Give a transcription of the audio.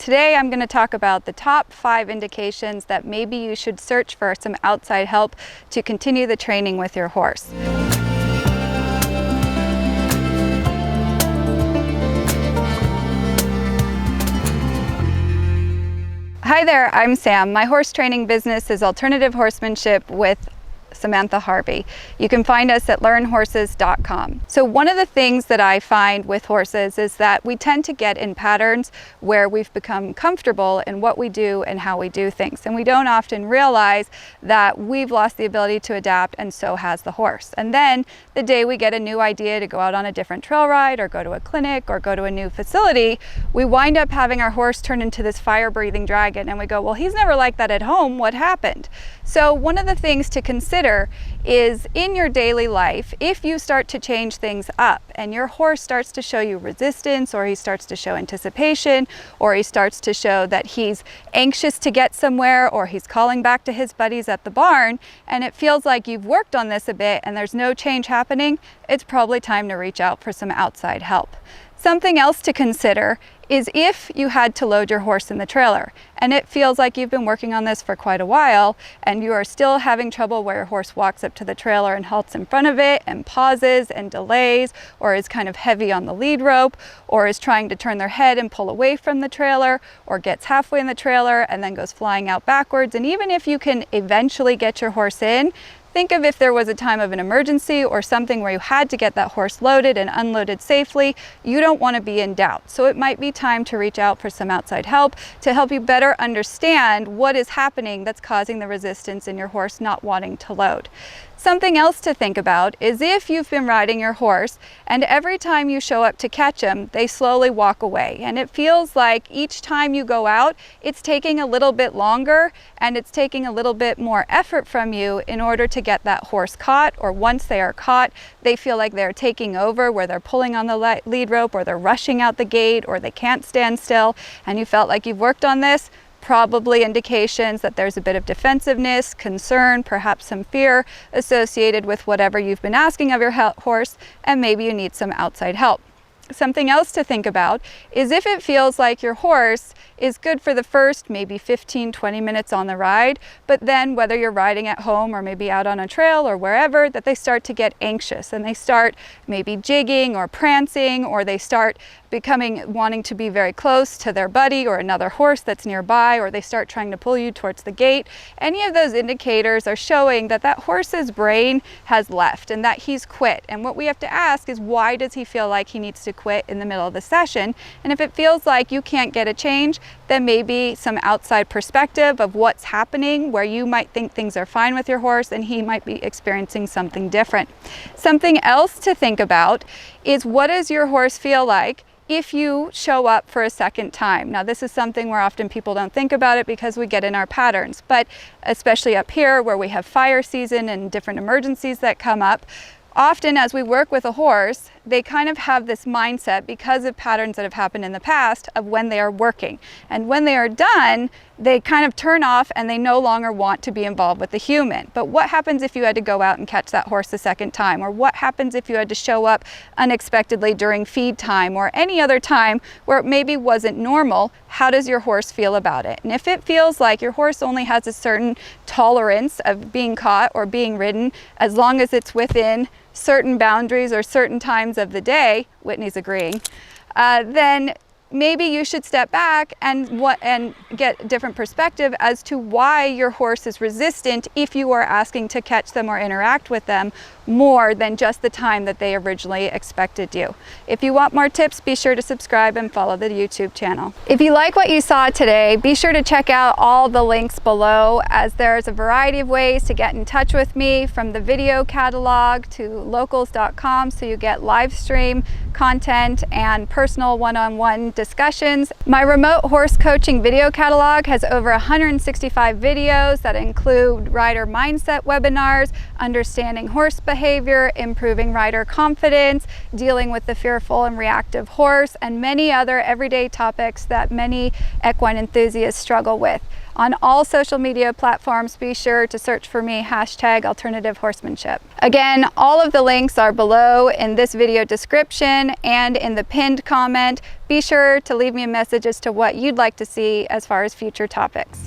today I'm going to talk about the top 5 indications that maybe you should search for some outside help to continue the training with your horse. Hi there, I'm Sam. My horse training business is Alternative Horsemanship with Samantha Harvey. You can find us at learnhorses.com. So one of the things that I find with horses is that we tend to get in patterns where we've become comfortable in what we do and how we do things. And we don't often realize that we've lost the ability to adapt, and so has the horse. And then the day we get a new idea to go out on a different trail ride or go to a clinic or go to a new facility, we wind up having our horse turn into this fire-breathing dragon, and we go, well, he's never like that at home. What happened? So one of the things to consider is in your daily life, if you start to change things up and your horse starts to show you resistance, or he starts to show anticipation, or he starts to show that he's anxious to get somewhere, or he's calling back to his buddies at the barn, and it feels like you've worked on this a bit and there's no change happening, it's probably time to reach out for some outside help. Something else to consider is if you had to load your horse in the trailer and it feels like you've been working on this for quite a while and you are still having trouble where your horse walks up to the trailer and halts in front of it and pauses and delays, or is kind of heavy on the lead rope, or is trying to turn their head and pull away from the trailer, or gets halfway in the trailer and then goes flying out backwards. And even if you can eventually get your horse in, think of if there was a time of an emergency or something where you had to get that horse loaded and unloaded safely, you don't want to be in doubt. So it might be time to reach out for some outside help to help you better understand what is happening that's causing the resistance in your horse not wanting to load. Something else to think about is if you've been riding your horse and every time you show up to catch them, they slowly walk away. And it feels like each time you go out, it's taking a little bit longer and it's taking a little bit more effort from you in order to get that horse caught. Or once they are caught, they feel like they're taking over, where they're pulling on the lead rope, or they're rushing out the gate, or they can't stand still. And you felt like you've worked on this. Probably indications that there's a bit of defensiveness, concern, perhaps some fear associated with whatever you've been asking of your horse, and maybe you need some outside help. Something else to think about is if it feels like your horse is good for the first maybe 15-20 minutes on the ride, but then whether you're riding at home or maybe out on a trail or wherever, that they start to get anxious and they start maybe jigging or prancing, or they start wanting to be very close to their buddy or another horse that's nearby, or they start trying to pull you towards the gate. Any of those indicators are showing that that horse's brain has left and that he's quit. And what we have to ask is, why does he feel like he needs to quit in the middle of the session? And if it feels like you can't get a change, then maybe some outside perspective of what's happening, where you might think things are fine with your horse and he might be experiencing something different. Something else to think about is, what does your horse feel like if you show up for a second time? Now, this is something where often people don't think about it because we get in our patterns, but especially up here where we have fire season and different emergencies that come up, often as we work with a horse, they kind of have this mindset, because of patterns that have happened in the past, of when they are working. And when they are done, they kind of turn off and they no longer want to be involved with the human. But what happens if you had to go out and catch that horse the second time? Or what happens if you had to show up unexpectedly during feed time or any other time where it maybe wasn't normal? How does your horse feel about it? And if it feels like your horse only has a certain tolerance of being caught or being ridden, as long as it's within certain boundaries or certain times of the day, Whitney's agreeing, then maybe you should step back and get a different perspective as to why your horse is resistant if you are asking to catch them or interact with them more than just the time that they originally expected you. If you want more tips, be sure to subscribe and follow the YouTube channel. If you like what you saw today, be sure to check out all the links below, as there's a variety of ways to get in touch with me, from the video catalog to locals.com, so you get live stream content and personal one-on-one discussions. My remote horse coaching video catalog has over 165 videos that include rider mindset webinars, understanding horse behavior, improving rider confidence, dealing with the fearful and reactive horse, and many other everyday topics that many equine enthusiasts struggle with. On all social media platforms, be sure to search for me, #alternativehorsemanship. Again, all of the links are below in this video description and in the pinned comment. Be sure to leave me a message as to what you'd like to see as far as future topics.